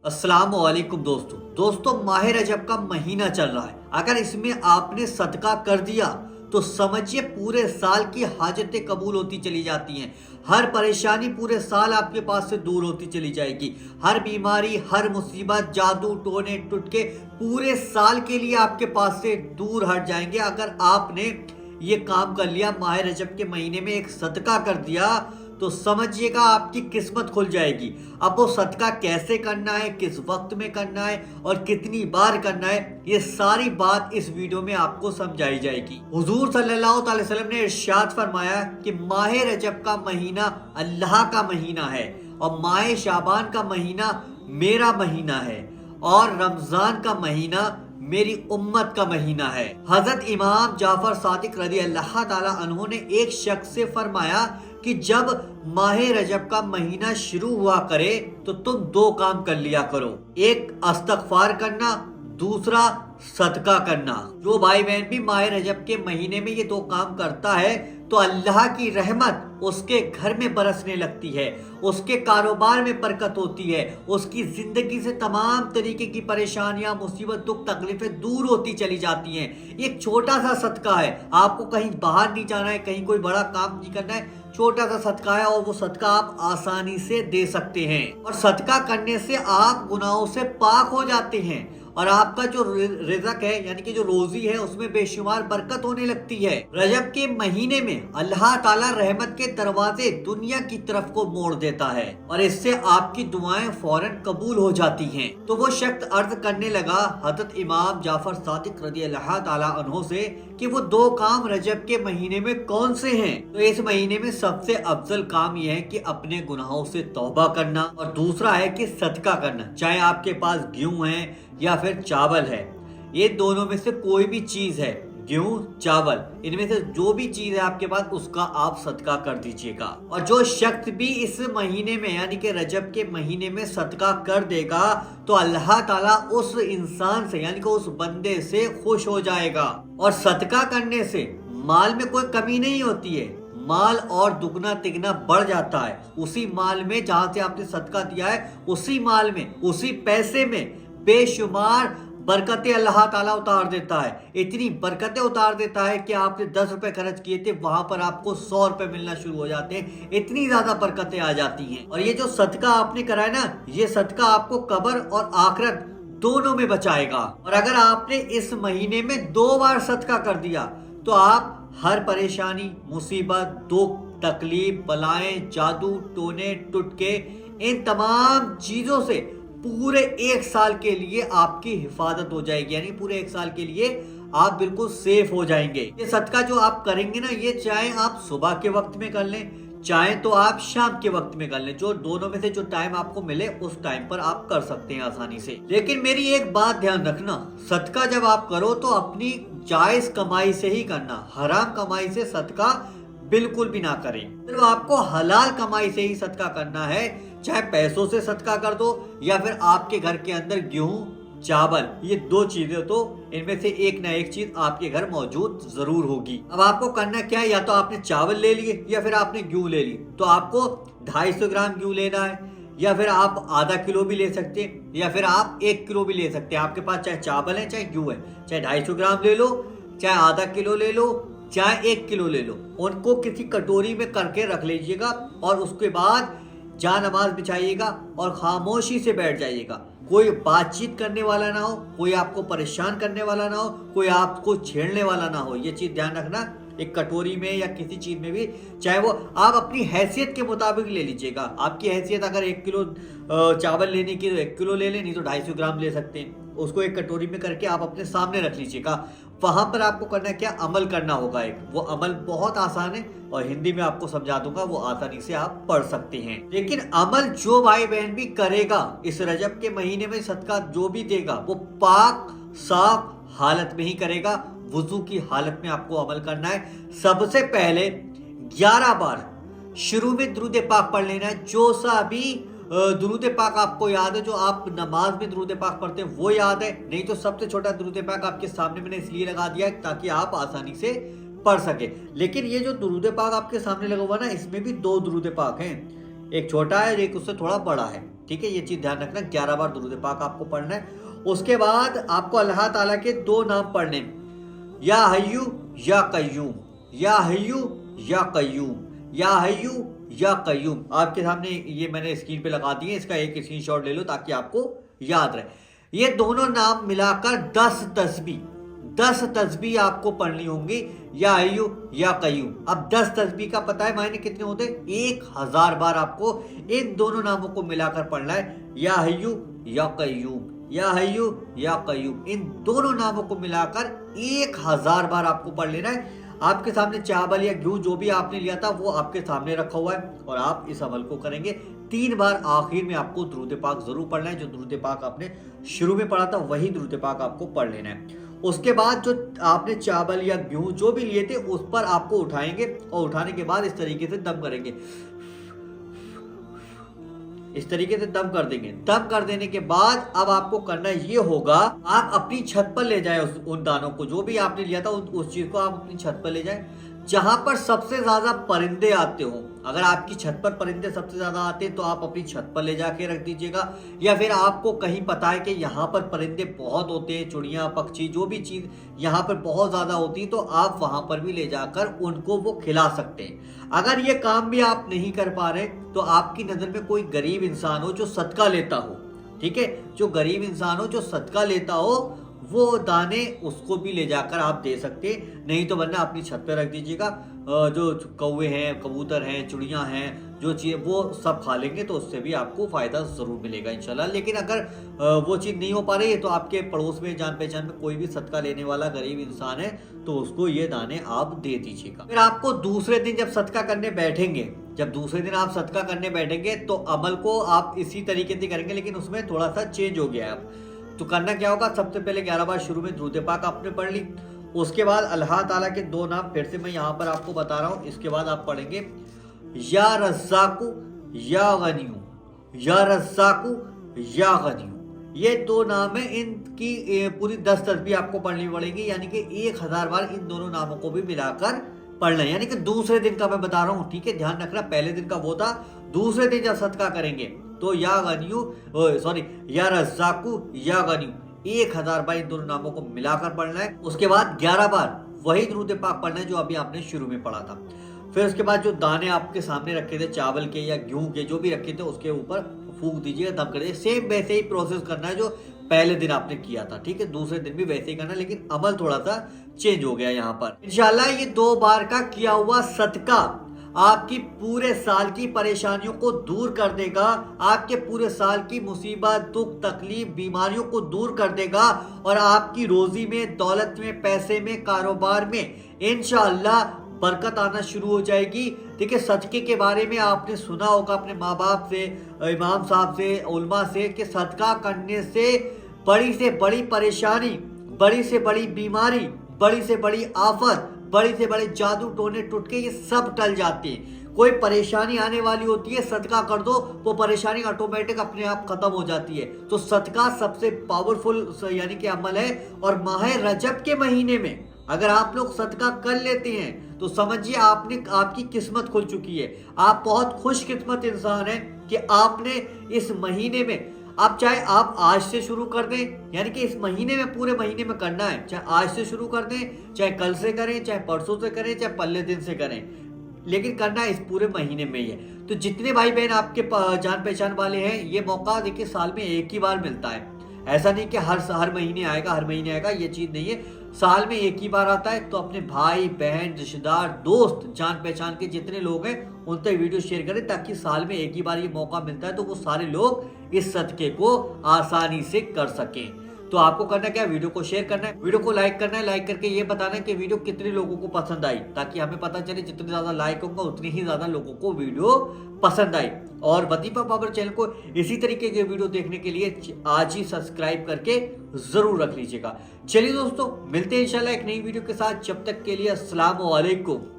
अस्सलाम वालेकुम दोस्तों माह रजब का महीना चल रहा है। अगर इसमें आपने सदका कर दिया तो समझिए पूरे साल की हाजतें कबूल होती चली जाती हैं। हर परेशानी पूरे साल आपके पास से दूर होती चली जाएगी। हर बीमारी, हर मुसीबत, जादू टोने टुटके पूरे साल के लिए आपके पास से दूर हट जाएंगे। अगर आपने ये काम कर लिया, माह रजब के महीने में एक सदका कर दिया, तो समझिएगा आपकी किस्मत खुल जाएगी। अब वो सदका कैसे करना है, किस वक्त में करना है और कितनी बार करना है, ये सारी बात इस वीडियो में आपको समझाई जाएगी। हुजूर सल्लल्लाहु अलैहि वसल्लम ने इरशाद फरमाया कि माह रजब का महीना अल्लाह का महीना है और माह शाबान का महीना मेरा महीना है और रमजान का महीना मेरी उम्मत का महीना है। हजरत इमाम जाफर सादिक रज़ी अल्लाह ताला अन्हु ने एक शख्स से फरमाया कि जब माह रजब का महीना शुरू हुआ करे तो तुम दो काम कर लिया करो, एक इस्तगफार करना, दूसरा सदका करना। जो भाई बहन भी माह रजब के महीने में ये दो काम करता है तो अल्लाह की रहमत उसके घर में बरसने लगती है, उसके कारोबार में बरकत होती है, उसकी जिंदगी से तमाम तरीके की परेशानियां, मुसीबत, दुख, तकलीफें दूर होती चली जाती हैं। एक छोटा सा सदका है, आपको कहीं बाहर नहीं जाना है, कहीं कोई बड़ा काम नहीं करना है, छोटा सा सदका है और वो सदका आप आसानी से दे सकते हैं। और सदका करने से आप गुनाहों से पाक हो जाते हैं और आपका जो रिज़्क है यानी कि जो रोजी है उसमें बेशुमार बरकत होने लगती है। रजब के महीने में अल्लाह ताला रहमत के दरवाजे दुनिया की तरफ को मोड़ देता है और इससे आपकी दुआएं फौरन कबूल हो जाती हैं। तो वो शख्स अर्ज करने लगा हजरत इमाम जाफर सादिक रज़ी अल्लाह ताला अन्हु से कि वो दो काम रजब के महीने में कौन से हैं। तो इस महीने में सबसे अफजल काम यह है कि अपने गुनाहों से तौबा करना और दूसरा है कि सदका करना। चाहे आपके पास गेहूं है या फिर चावल है, ये दोनों में से कोई भी चीज है, गेहूं, चावल, इनमें से जो भी चीज है आपके पास उसका आप सदका कर दीजिएगा। और जो शख्स भी इस महीने में यानी कि रजब के महीने में सदका कर देगा तो अल्लाह ताला उस इंसान से यानी कि उस बंदे से खुश हो जाएगा। और सदका करने से माल में कोई कमी नहीं होती है, माल और दुगना तिगना बढ़ जाता है। उसी माल में जहां से आपने सदका दिया है, उसी माल में, उसी पैसे में बेशुमार बरकतें अल्लाह ताला उतार देता है। इतनी बरकतें उतार देता है कि आपने 10 रुपए खर्च किए थे, वहां पर आपको 100 रुपए मिलना शुरू हो जाते हैं। इतनी ज्यादा बरकतें आ जाती हैं। और ये जो सदका आपने कराया ना, ये सदका आपको कब्र और आखिरत दोनों में बचाएगा। और अगर आपने इस महीने में 2 बार सदका कर दिया तो आप हर परेशानी, मुसीबत, दुख, तकलीफ, बलाएं, जादू टोने टुटके, इन तमाम चीजों से पूरे 1 साल के लिए आपकी हिफाजत हो जाएगी। यानी पूरे 1 साल के लिए आप बिल्कुल सेफ हो जाएंगे। ये सदका जो आप करेंगे ना, ये चाहे आप सुबह के वक्त में कर लें, चाहे तो आप शाम के वक्त में कर लें, जो दोनों में से जो टाइम आपको मिले उस टाइम पर आप कर सकते हैं आसानी से। लेकिन मेरी एक बात ध्यान रखना, सदका जब आप करो तो अपनी जायज कमाई से ही करना, हराम कमाई से सदका बिल्कुल भी ना करें। सिर्फ आपको हलाल कमाई से ही सदका करना है। चाहे पैसों से सदका कर दो या फिर आपके घर के अंदर गेहूं, चावल, ये 2 चीजें, तो इनमें से एक ना एक चीज आपके घर मौजूद जरूर होगी। अब आपको करना क्या है, या तो आपने चावल ले लिए या फिर आपने गेहूं ले ली, तो आपको 250 ग्राम गेहूं लेना है, या फिर आप आधा किलो भी ले सकते हैं, या फिर आप 1 किलो भी ले सकते हैं। आपके पास चाहे चावल है चाहे गेहूं है, चाहे 250 ग्राम ले लो, चाहे आधा किलो ले लो, चाहे 1 किलो ले लो, उनको किसी कटोरी में करके रख लीजिएगा और उसके बाद जा नमाज बिछाइएगा और खामोशी से बैठ जाइएगा। कोई बातचीत करने वाला ना हो, कोई आपको परेशान करने वाला ना हो, कोई आपको छेड़ने वाला ना हो। ये चीज ध्यान रखना। एक कटोरी में या किसी चीज में भी, चाहे वो आप अपनी हैसियत के मुताबिक ले लीजिएगा। आपकी हैसियत अगर 1 किलो चावल लेने की तो 1 किलो ले लें, नहीं तो 250 ग्राम ले सकते हैं। उसको एक कटोरी में करके आप अपने सामने रख लीजिएगा। वहां पर आपको करना क्या, अमल करना होगा। एक वो अमल बहुत आसान है और हिंदी में आपको समझा दूंगा, वो आसानी से आप पढ़ सकते हैं। लेकिन अमल जो भाई बहन भी करेगा इस रजब के महीने में, सदका जो भी देगा वो पाक साफ हालत में ही करेगा। वुजू की हालत में आपको अमल करना है। सबसे पहले 11 बार शुरू में दुरूद पाक पढ़ लेना है। जो सा भी दुरूद पाक आपको याद है, जो आप नमाज में दुरूद पाक पढ़ते हैं वो याद है, नहीं तो सबसे छोटा दुरूद पाक आपके सामने मैंने इसलिए लगा दिया है ताकि आप आसानी से पढ़ सके। लेकिन ये जो दुरूद पाक आपके सामने लगा हुआ ना, इसमें भी 2 दुरूद पाक हैं। एक छोटा है, एक उससे थोड़ा बड़ा है। ठीक है, ये चीज ध्यान रखना, 11 बार दुरूद पाक आपको पढ़ना है। उसके बाद आपको अल्लाह ताला के 2 नाम पढ़ने, या हय्यू या कय्यूम, या हय्यू या कय्यूम, या हय्यू या कय्यूम। आपके सामने ये मैंने स्क्रीन पे लगा दिए, इसका एक स्क्रीनशॉट ले लो ताकि आपको याद रहे। ये दोनों नाम मिलाकर 10 तस्बीह आपको पढ़नी होंगी, या हय्यू या कय्यूम। अब 10 तस्बीह का पता है मायने कितने होते हैं? 1000 बार आपको इन दोनों नामों को मिलाकर पढ़ना है, या हय्यू या कय्यूम, या हय्यू या कय्यूम। इन दोनों नामों को मिलाकर 1000 बार आपको पढ़ लेना है। आपके सामने चावल या घी जो भी आपने लिया था वो आपके सामने रखा हुआ है और आप इस अमल को करेंगे। 3 बार आखिर में आपको दुरूद पाक जरूर पढ़ना है। जो दुरूद पाक आपने शुरू में पढ़ा था वही दुरूद पाक आपको पढ़ लेना है। उसके बाद जो आपने चावल या गेहूं जो भी लिए थे उस पर आपको उठाएंगे और उठाने के बाद इस तरीके से दम करेंगे, इस तरीके से दम कर देंगे। दम कर देने के बाद अब आपको करना ये होगा, आप अपनी छत पर ले जाए उन दानों को, जो भी आपने लिया था उस चीज को आप अपनी छत पर ले जाए जहां पर सबसे ज्यादा परिंदे आते हो। अगर आपकी छत पर परिंदे सबसे ज्यादा आते हैं तो आप अपनी छत पर ले जाके रख दीजिएगा, या फिर आपको कहीं पता है कि यहाँ पर परिंदे बहुत होते हैं, चिड़िया पक्षी जो भी चीज यहाँ पर बहुत ज्यादा होती है, तो आप वहां पर भी ले जाकर उनको वो खिला सकते हैं। अगर ये काम भी आप नहीं कर पा रहे तो आपकी नजर में कोई गरीब इंसान हो जो सदका लेता हो, ठीक है, जो गरीब इंसान हो जो सदका लेता हो, वो दाने उसको भी ले जाकर आप दे सकते हैं। नहीं तो वरना अपनी छत पे रख दीजिएगा। जो कौवे हैं, कबूतर हैं, चिड़िया हैं, जो चीज़ वो सब खा लेंगे तो उससे भी आपको फ़ायदा ज़रूर मिलेगा इंशाल्लाह। लेकिन अगर वो चीज़ नहीं हो पा रही है तो आपके पड़ोस में, जान पहचान में कोई भी सदका लेने वाला गरीब इंसान है तो उसको ये दाने आप दे दीजिएगा। फिर आपको दूसरे दिन जब सदका करने बैठेंगे, जब दूसरे दिन आप सदका करने बैठेंगे तो अमल को आप इसी तरीके से करेंगे, लेकिन उसमें थोड़ा सा चेंज हो गया है अब। तो करना क्या होगा, सबसे पहले 11 बार शुरू में दुरूद पाक आपने पढ़ ली। उसके बाद अल्लाह ताला के 2 नाम फिर से मैं यहाँ पर आपको बता रहा हूँ। इसके बाद आप पढ़ेंगे या रज़्ज़ाक़ु या गनियु, या रज़्ज़ाक़ु या गनियु। ये 2 नाम है, इनकी पूरी 10 तस्बीह आपको पढ़नी पड़ेगी, यानी कि 1000 बार इन दोनों नामों को भी मिलाकर पढ़ना है। यानी कि दूसरे दिन का मैं बता रहा हूँ, ठीक है, ध्यान रखना। पहले दिन का वो था, दूसरे दिन जब सदका करेंगे तो या गनियु, सॉरी, या रज़्ज़ाक़ु या गनियु 1000 बार इन दोनों नामों को मिलाकर पढ़ना है। उसके बाद 11 बार वही दुरूद पाक पढ़ना है जो अभी आपने शुरू में पढ़ा था। फिर उसके बाद जो दाने आपके सामने रखे थे चावल के या गेहूं के, जो भी रखे थे, उसके ऊपर फूंक दीजिए, दम कर दीजिए। सेम वैसे ही प्रोसेस करना है जो पहले दिन आपने किया था, ठीक है। दूसरे दिन भी वैसे ही करना है, लेकिन अमल थोड़ा सा चेंज हो गया यहाँ पर। इंशाल्लाह ये 2 बार का किया हुआ सदका आपकी पूरे साल की परेशानियों को दूर कर देगा, आपके पूरे साल की मुसीबत, दुख, तकलीफ, बीमारियों को दूर कर देगा और आपकी रोजी में, दौलत में, पैसे में, कारोबार में इंशाअल्लाह बरकत आना शुरू हो जाएगी। देखिए, सदके के बारे में आपने सुना होगा अपने माँ बाप से, इमाम साहब से, उलमा से, कि सदका करने से बड़ी परेशानी, बड़ी से बड़ी बीमारी, बड़ी से बड़ी आफत, बड़े से बड़े जादू टोने टुटके ये सब टल जाते हैं। कोई परेशानी आने वाली होती है, सदका कर दो, वो परेशानी ऑटोमेटिक अपने आप खत्म हो जाती है। तो सदका सबसे पावरफुल यानी कि अमल है। और माह रजब के महीने में अगर आप लोग सदका कर लेते हैं तो समझिए आपकी किस्मत खुल चुकी है। आप बहुत खुशकिस्मत इंसान हैं कि आपने इस महीने में, आप चाहे आप आज से शुरू कर दें, यानी कि इस महीने में, पूरे महीने में करना है, चाहे आज से शुरू कर दें, चाहे कल से करें, चाहे परसों से करें, चाहे पहले दिन से करें, लेकिन करना इस पूरे महीने में ही है। तो जितने भाई बहन आपके जान पहचान वाले हैं, ये मौका देखिए साल में एक ही बार मिलता है। ऐसा नहीं कि हर महीने आएगा, हर महीने आएगा, ये चीज नहीं है। साल में एक ही बार आता है। तो अपने भाई बहन, रिश्तेदार, दोस्त, जान पहचान के जितने लोग हैं उन तक वीडियो शेयर करें, ताकि साल में एक ही बार ये मौका मिलता है तो वो सारे लोग इस सदके को आसानी से कर सकें। तो आपको करना क्या है, वीडियो को शेयर करना है, वीडियो को लाइक करना है, लाइक करके ये बताना है कि वीडियो कितने लोगों को पसंद आई, ताकि हमें पता चले जितने ज्यादा लाइक होगा उतनी ही ज्यादा लोगों को वीडियो पसंद आई। और वजीफा पावर चैनल को इसी तरीके के वीडियो देखने के लिए आज ही सब्सक्राइब करके जरूर रख लीजिएगा। चलिए दोस्तों, मिलते हैं इंशाल्लाह एक नई वीडियो के साथ। जब तक के लिए अस्सलाम वालेकुम।